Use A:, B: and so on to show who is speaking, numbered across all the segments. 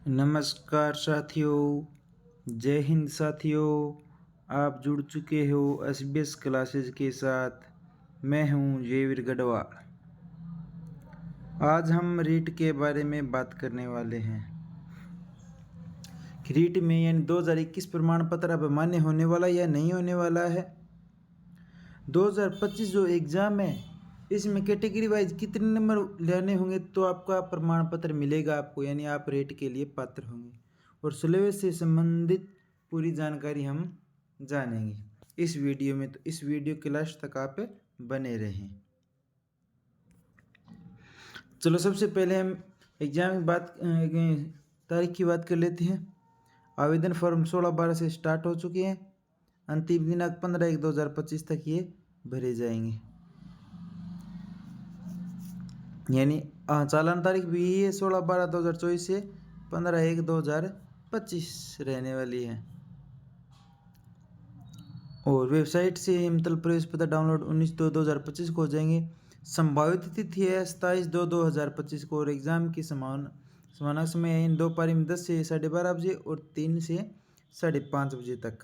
A: नमस्कार साथियों, जय हिंद साथियों। आप जुड़ चुके हो SBS क्लासेस के साथ। मैं हूं जयवीर गढ़वाल। आज हम रीट के बारे में बात करने वाले हैं कि रीट में यानी 2021 प्रमाण पत्र अब मान्य होने वाला या नहीं होने वाला है। 2025 जो एग्ज़ाम है इसमें कैटेगरी वाइज कितने नंबर लेने होंगे तो आपका प्रमाण पत्र मिलेगा आपको, यानी आप रेट के लिए पात्र होंगे। और सिलेबस से संबंधित पूरी जानकारी हम जानेंगे इस वीडियो में, तो इस वीडियो के लास्ट तक आप बने रहें। चलो सबसे पहले हम एग्ज़ाम की तारीख की बात कर लेते हैं। आवेदन फॉर्म 16/12 से स्टार्ट हो चुके हैं। अंतिम दिनांक 15/1/2025 तक ये भरे जाएंगे, यानी चालान तारीख भी यही है 16/12/2024 से 15/1/2025 रहने वाली है। और वेबसाइट से मतलब प्रवेश पत्र डाउनलोड 19/2/2025 को हो जाएंगे। संभावित तिथि है 27/2/2025 को। और एग्ज़ाम की समाना समय है इन दो पारी में 10 से 12:30 बजे और 3 से 5:30 बजे तक।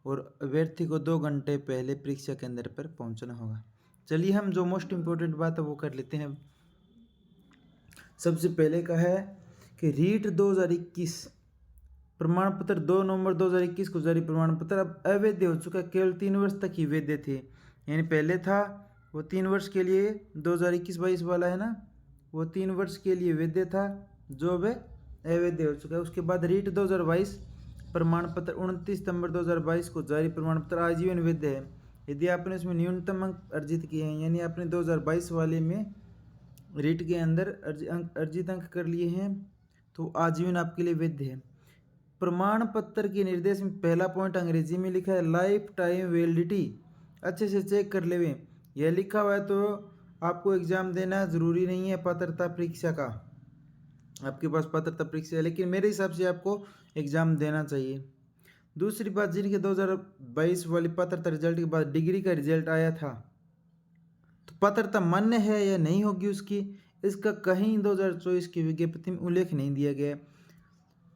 A: और अभ्यर्थी को 2 घंटे पहले परीक्षा केंद्र पर पहुंचना होगा। चलिए हम जो मोस्ट इम्पोर्टेंट बात है वो कर लेते हैं। सबसे पहले का है कि रीट 2021 प्रमाण पत्र 2 नवंबर 2021 को जारी प्रमाण पत्र अब अवैध हो चुका है। केवल 3 वर्ष तक ही वैध थे, यानी पहले था वो 3 वर्ष के लिए 2021-22 वाला है ना, वो 3 वर्ष के लिए वैध था जो अब अवैध हो चुका है। उसके बाद रीट 2022 प्रमाण पत्र 29 सितंबर 2022 को जारी प्रमाण पत्र आजीवन वैध है यदि आपने उसमें न्यूनतम अंक अर्जित किए हैं, यानी आपने 2022 वाले में रीट के अंदर अर्जित अंक कर लिए हैं तो आजीवन आपके लिए वैध है। प्रमाण पत्र के निर्देश में पहला पॉइंट अंग्रेजी में लिखा है लाइफ टाइम वैलिडिटी, अच्छे से चेक कर लेवे। यह लिखा हुआ है तो आपको एग्ज़ाम देना ज़रूरी नहीं है पात्रता परीक्षा का, आपके पास पात्रता परीक्षा है, लेकिन मेरे हिसाब से आपको एग्ज़ाम देना चाहिए। दूसरी बात, जिनके 2022 वाली पात्रता रिजल्ट के बाद डिग्री का रिजल्ट आया था तो पात्रता मान्य है या नहीं होगी उसकी, इसका कहीं 2024 की विज्ञप्ति में उल्लेख नहीं दिया गया।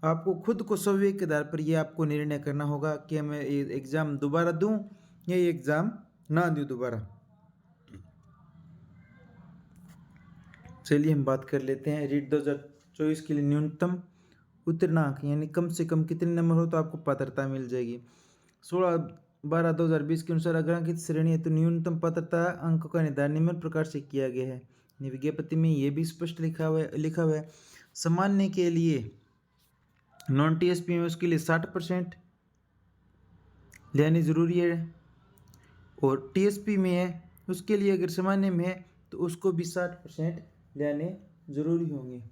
A: आपको खुद को संवेग के आधार पर ये आपको निर्णय करना होगा कि मैं ये एग्ज़ाम दोबारा दूं या ये एग्ज़ाम ना दूं दोबारा। चलिए हम बात कर लेते हैं रीट 2024 के लिए न्यूनतम उत्तीर्णांक, यानी कम से कम कितने नंबर हो तो आपको पात्रता मिल जाएगी। 16/12/2020 के अनुसार अग्रांकित श्रेणी है तो न्यूनतम पात्रता अंक का निर्धारण निम्न प्रकार से किया गया है। विज्ञप्ति में ये भी स्पष्ट लिखा हुआ है सामान्य के लिए नॉन TSP में उसके लिए 60% लेनी ज़रूरी है, और TSP में है उसके लिए अगर सामान्य में है तो उसको भी 60% लेने ज़रूरी होंगे।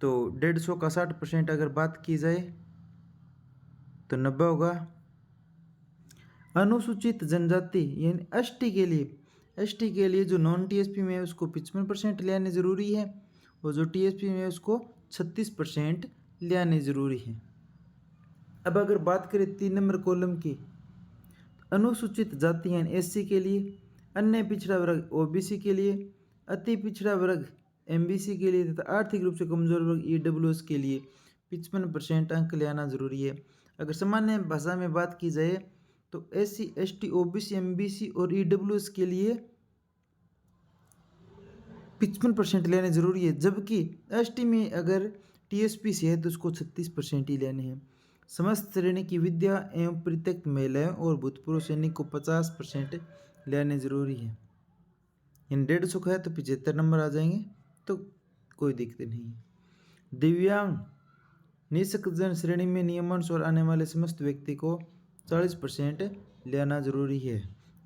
A: तो 150 का 60% अगर बात की जाए तो 90 होगा। अनुसूचित जनजाति यानी ST के लिए जो नॉन TSP में है उसको 55% लेने ज़रूरी है, और जो TSP में है उसको 36% लेने ज़रूरी है। अब अगर बात करें 3 नंबर कॉलम की, अनुसूचित जाति यानी SC के लिए, अन्य पिछड़ा वर्ग OBC के लिए, अति पिछड़ा वर्ग MBC के लिए तथा आर्थिक रूप से कमजोर वर्ग EWS के लिए 55% अंक लेना जरूरी है। अगर सामान्य भाषा में बात की जाए तो SC ST OBC MBC और EWS के लिए 55% लेने जरूरी है, जबकि ST में अगर TSP से है तो उसको 36% ही लेने हैं। समस्त श्रेणी की विद्या एवं परित्यक्त महिलाओं और भूतपूर्व सैनिक को 50% लेने जरूरी है। इन 150 का है तो 75 नंबर आ जाएंगे तो कोई दिक्कत नहीं है। दिव्यांग निःशक्तजन श्रेणी में नियमानुसार आने वाले समस्त व्यक्ति को 40% लेना जरूरी है।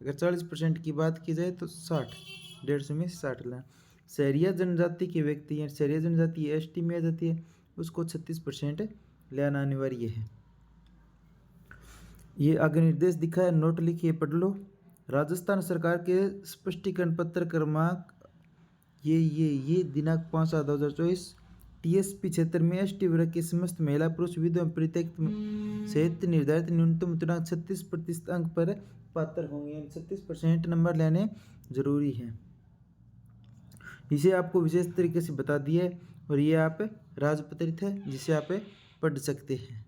A: अगर 40% की बात की जाए तो 150 में 60 लेना। शहरिया जनजाति के व्यक्ति या शहरिया जनजाति ST में आ जाती है उसको 36% लेना अनिवार्य है। ये आगे निर्देश दिखा है, नोट लिखिए पढ़ लो। राजस्थान सरकार के स्पष्टीकरण पत्र क्रमांक ये दिनांक 5/7/2024 TSP क्षेत्र में ST वर्ग के समस्त महिला पुरुष विधवा परित्यक्त सहित निर्धारित न्यूनतम उत्तीर्णांक 36% अंक पर पात्र होंगे, 36% नंबर लेने जरूरी है। इसे आपको विशेष तरीके से बता दिया है और ये आप राजपत्रित है जिसे आप पढ़ सकते हैं।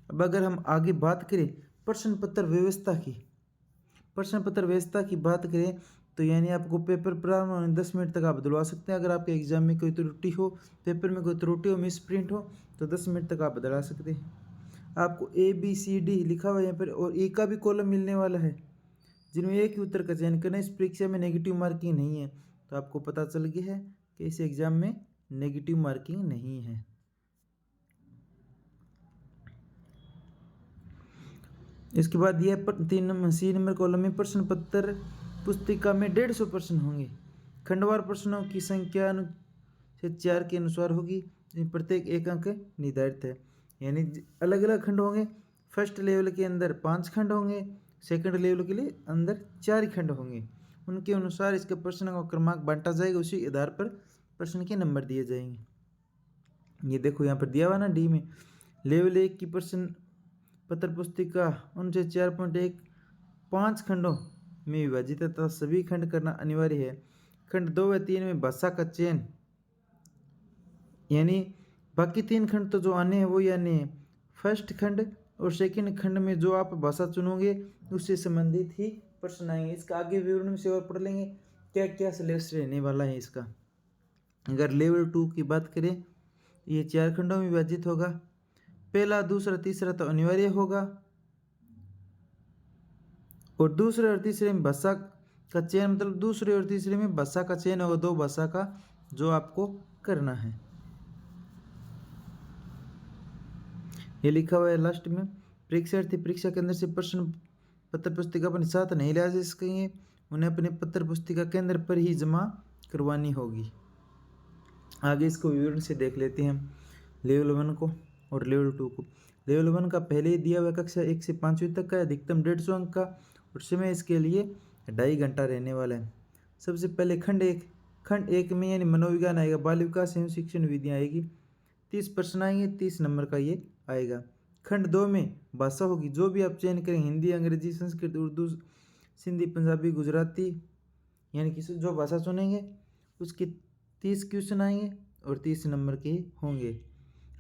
A: अब अगर हम आगे बात करें प्रश्न पत्र व्यवस्था की, प्रश्न पत्र व्यवस्था की बात करें तो यानी आपको पेपर प्रारंभ होने 10 मिनट तक आप बदलवा सकते हैं। अगर आपके एग्जाम में कोई त्रुटि हो, पेपर में कोई त्रुटि हो, मिस प्रिंट हो तो 10 मिनट तक आप बदला सकते हैं। आपको ABCD लिखा हुआ है यहाँ पर और ए का भी कॉलम मिलने वाला है, जिनमें एक ही उत्तर का चयन करना। इस परीक्षा में नेगेटिव मार्किंग नहीं है, तो आपको पता चल गया है कि इस एग्जाम में नेगेटिव मार्किंग नहीं है। इसके बाद यह 3 नंबर कॉलम में प्रश्न पत्र पुस्तिका में 150 प्रश्न होंगे। खंडवार प्रश्नों की संख्या से 4 के अनुसार होगी, प्रत्येक एक अंक निर्धारित है, यानी अलग अलग खंड होंगे। फर्स्ट लेवल के अंदर 5 खंड होंगे, सेकंड लेवल के लिए अंदर 4 खंड होंगे। उनके अनुसार इसके प्रश्न का क्रमांक बांटा जाएगा, उसी आधार पर प्रश्न के नंबर दिए जाएंगे। ये देखो यहाँ पर दिया हुआ ना डी में, लेवल 1 की प्रश्न पत्र पुस्तिका उनसे 4.1 5 खंडों में विभाजित है तथा सभी खंड करना अनिवार्य है। खंड 2 व 3 में भाषा का चयन, यानी बाकी 3 खंड तो जो आने हैं वो आने हैं। फर्स्ट खंड और सेकंड खंड में जो आप भाषा चुनोगे उससे संबंधित ही प्रश्न आएंगे। इसका आगे विवरण में से और पढ़ लेंगे क्या क्या सिलेबस रहने वाला है इसका। अगर लेवल 2 की बात करें, ये 4 खंडों में विभाजित होगा। पहला, दूसरा, तीसरा तो अनिवार्य होगा, और दूसरे और तीसरे में भाषा का चयन, मतलब दूसरे और तीसरे में भाषा का चयन होगा, 2 भाषा का जो आपको करना है। ये लिखा हुआ है लास्ट में, परीक्षार्थी परीक्षा केंद्र से प्रश्न पत्र पुस्तिका अपने साथ नहीं ले जा सकेंगे, उन्हें अपने पत्र पुस्तिका केंद्र पर ही जमा करवानी होगी। आगे इसको विवरण से देख लेते हैं, लेवल 1 को और लेवल 2 को। लेवल 1 का पहले ही दिया हुआ कक्षा 1 से 5वीं तक का, अधिकतम 150 अंक का, और समय इसके लिए 2.5 घंटा रहने वाला है। सबसे पहले खंड 1 में यानी मनोविज्ञान आएगा, बाल विकास एवं शिक्षण विधियाँ आएगी, 30 प्रश्न आएंगे, 30 नंबर का ये आएगा। खंड 2 में भाषा होगी, जो भी आप चयन करें, हिंदी, अंग्रेजी, संस्कृत, उर्दू, सिंधी, पंजाबी, गुजराती, यानी कि जो भाषा चुनेंगे उसके 30 क्वेश्चन आएंगे और 30 नंबर के होंगे।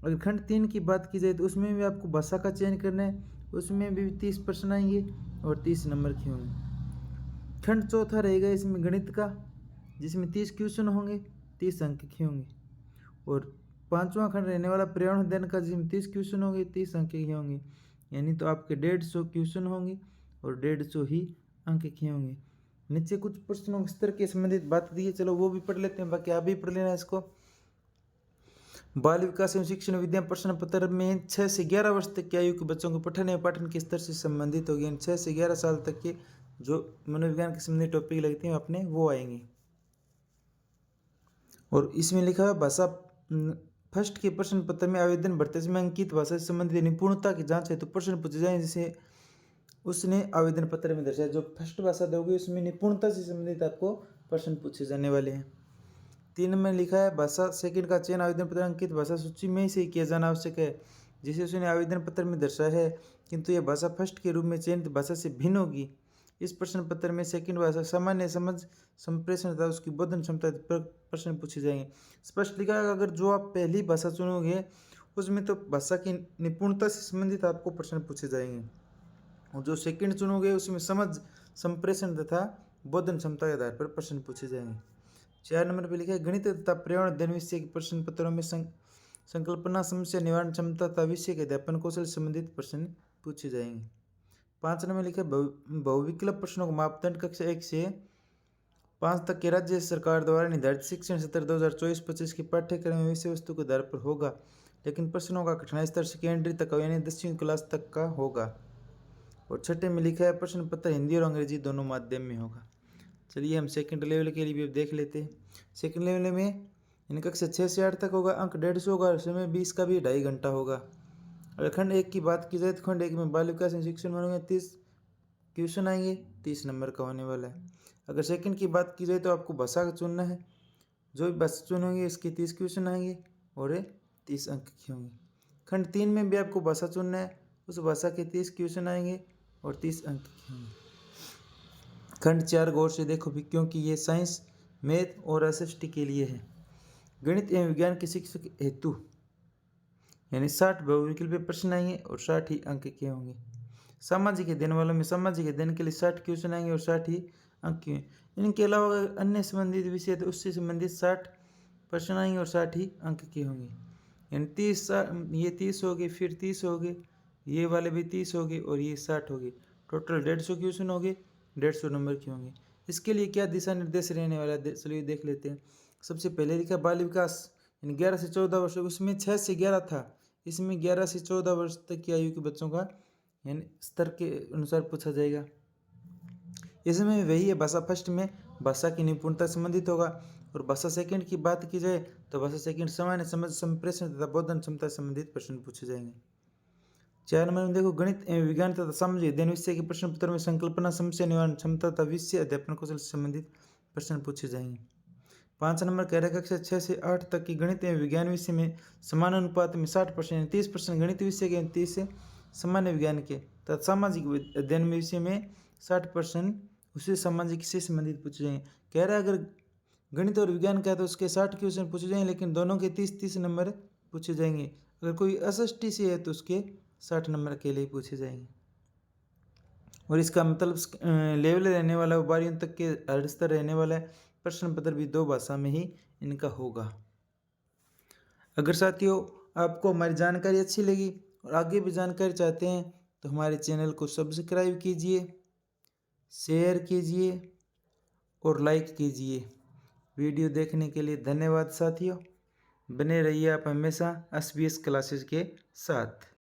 A: अगर खंड 3 की बात की जाए तो उसमें भी आपको भाषा का चयन करना है, उसमें भी 30 प्रश्न आएंगे और 30 नंबर के होंगे। खंड 4 रहेगा इसमें गणित का, जिसमें 30 क्वेश्चन होंगे, 30 अंक के होंगे। और 5वां खंड रहने वाला पर्यावरण अध्ययन का, जिसमें 30 क्वेश्चन होंगे, 30 अंक के होंगे, यानी तो आपके 150 क्वेश्चन होंगे और 150 ही अंक के होंगे। नीचे कुछ प्रश्नों स्तर के संबंधित बात दी है, चलो वो भी पढ़ लेते हैं, बाकी आप भी पढ़ लेना इसको। बाल विकास एवं शिक्षण विद्या प्रश्न पत्र में 6 से 11 वर्ष तक की आयु के बच्चों को पठन एवं पाठन के स्तर से संबंधित होगी। 6 से 11 साल तक के जो मनोविज्ञान के संबंधित टॉपिक लगते हैं अपने वो आएंगे। और इसमें लिखा है भाषा, फर्स्ट के प्रश्न पत्र में आवेदन भरते समय अंकित भाषा से संबंधित निपुणता की जांच है तो प्रश्न पूछे जाए, जैसे उसने आवेदन पत्र में दर्शाया, जो फर्स्ट भाषा दोगे उसमें निपुणता से संबंधित आपको प्रश्न पूछे जाने वाले हैं। 3 में लिखा है भाषा सेकंड का चयन आवेदन पत्र अंकित भाषा सूची में से किया जाना आवश्यक है, जिसे उसने आवेदन पत्र में दर्शाया है, किंतु यह भाषा फर्स्ट के रूप में चयनित भाषा से भिन्न होगी। इस प्रश्न पत्र में सेकंड भाषा सामान्य समझ, संप्रेषण तथा उसकी बोधन क्षमता पर प्रश्न पूछे जाएंगे। स्पष्ट लिखा है अगर जो आप पहली भाषा चुनोगे उसमें तो भाषा की निपुणता से संबंधित आपको प्रश्न पूछे जाएंगे, और जो सेकंड चुनोगे उसमें समझ, संप्रेषण तथा बोधन क्षमता के आधार पर प्रश्न पूछे जाएंगे। 4 नंबर पर लिखा है गणित तथा पर्यावरण अध्ययन विषय के प्रश्न पत्रों में संकल्पना, समस्या निवारण क्षमता तथा विषय के अध्यापन कौशल संबंधित प्रश्न पूछे जाएंगे। 5 नंबर लिखा है बहुविकल्प प्रश्नों का मापदंड कक्षा 1 से 5 तक के राज्य सरकार द्वारा निर्धारित शिक्षण सत्र 2024-25 के पाठ्यक्रम में विषय वस्तु के आधार पर होगा, लेकिन प्रश्नों का कठिनाई स्तर सेकेंडरी तक यानी 10वीं क्लास तक का होगा। और 6 में लिखा है प्रश्न पत्र हिंदी और अंग्रेजी दोनों माध्यम में होगा। चलिए हम सेकंड लेवल के लिए भी अब देख लेते हैं। सेकंड लेवल में यानी कक्षा 6 से 8 तक होगा, अंक 150 होगा, समय 20 का भी 2.5 घंटा होगा। अगर खंड 1 की बात की जाए तो खंड 1 में बाल विकास एवं शिक्षण में 30 क्वेश्चन आएंगे, 30 नंबर का होने वाला है। अगर सेकंड की बात की जाए तो आपको भाषा का चुनना है, जो भी भाषा चुनोगे इसके 30 क्वेश्चन आएंगे और 30 अंक के होंगे। खंड 3 में भी आपको भाषा चुनना है, उस भाषा के 30 क्वेश्चन आएंगे और 30 अंक के होंगे। खंड 4 गौर से देखो भी, क्योंकि ये साइंस, मैथ और SST के लिए है। गणित एवं विज्ञान के शिक्षक हेतु यानी 60 बहुविकल्पीय प्रश्न आएंगे और 60 ही अंक के होंगे। सामाजिक अध्ययन वालों में सामाजिक अध्ययन के लिए 60 क्वेश्चन आएंगे और 60 ही अंक के। इनके अलावा अगर अन्य संबंधित विषय तो उससे संबंधित 60 प्रश्न आएंगे और 60 ही अंक के होंगे। यानी 30 ये 30 हो गए, फिर 30 हो गए, ये वाले भी 30 हो गए और ये 60 हो गए। टोटल 150 क्वेश्चन हो गए, 150 नंबर के होंगे। इसके लिए क्या दिशा निर्देश रहने वाला है, चलिए देख लेते हैं। सबसे पहले लिखा बाल विकास यानी 11 से 14 वर्ष, उसमें 6 से 11 था, इसमें 11 से 14 वर्ष तक की आयु के बच्चों का यानी स्तर के अनुसार पूछा जाएगा। इसमें वही है, भाषा फर्स्ट में भाषा की निपुणता संबंधित होगा, और भाषा सेकंड की बात की जाए तो भाषा सेकंड सामान्य समझ, संप्रेषण तथा बोधन क्षमता संबंधित प्रश्न पूछे जाएंगे। 4 नंबर में देखो गणित एवं विज्ञान तथा सामाजिक अध्ययन विषय के प्रश्न पत्र में संकल्पना, समस्या निवारण क्षमता तथा विषय अध्यापन कौशल से संबंधित प्रश्न पूछे जाएंगे। 5 नंबर कह रहा है कक्षा 6 से 8 तक की गणित एवं विज्ञान विषय में समान अनुपात में 60%, 30% गणित विषय के, 30 सामान्य विज्ञान के तथा सामाजिक अध्ययन विषय में 60% उसी सामाजिक से संबंधित पूछे जाएंगे। कह रहा है अगर गणित और विज्ञान का है तो उसके 60 क्वेश्चन पूछे जाएंगे, लेकिन दोनों के 30-30 नंबर पूछे जाएंगे। अगर कोई एसएसटी से है तो उसके 60 नंबर के लिए पूछे जाएंगे। और इसका मतलब लेवल रहने वाला है, 12वीं तक के हर स्तर रहने वाला है। प्रश्न पत्र भी 2 भाषा में ही इनका होगा। अगर साथियों आपको हमारी जानकारी अच्छी लगी और आगे भी जानकारी चाहते हैं तो हमारे चैनल को सब्सक्राइब कीजिए, शेयर कीजिए और लाइक कीजिए। वीडियो देखने के लिए धन्यवाद साथियों। बने रहिए आप हमेशा SBS क्लासेस के साथ।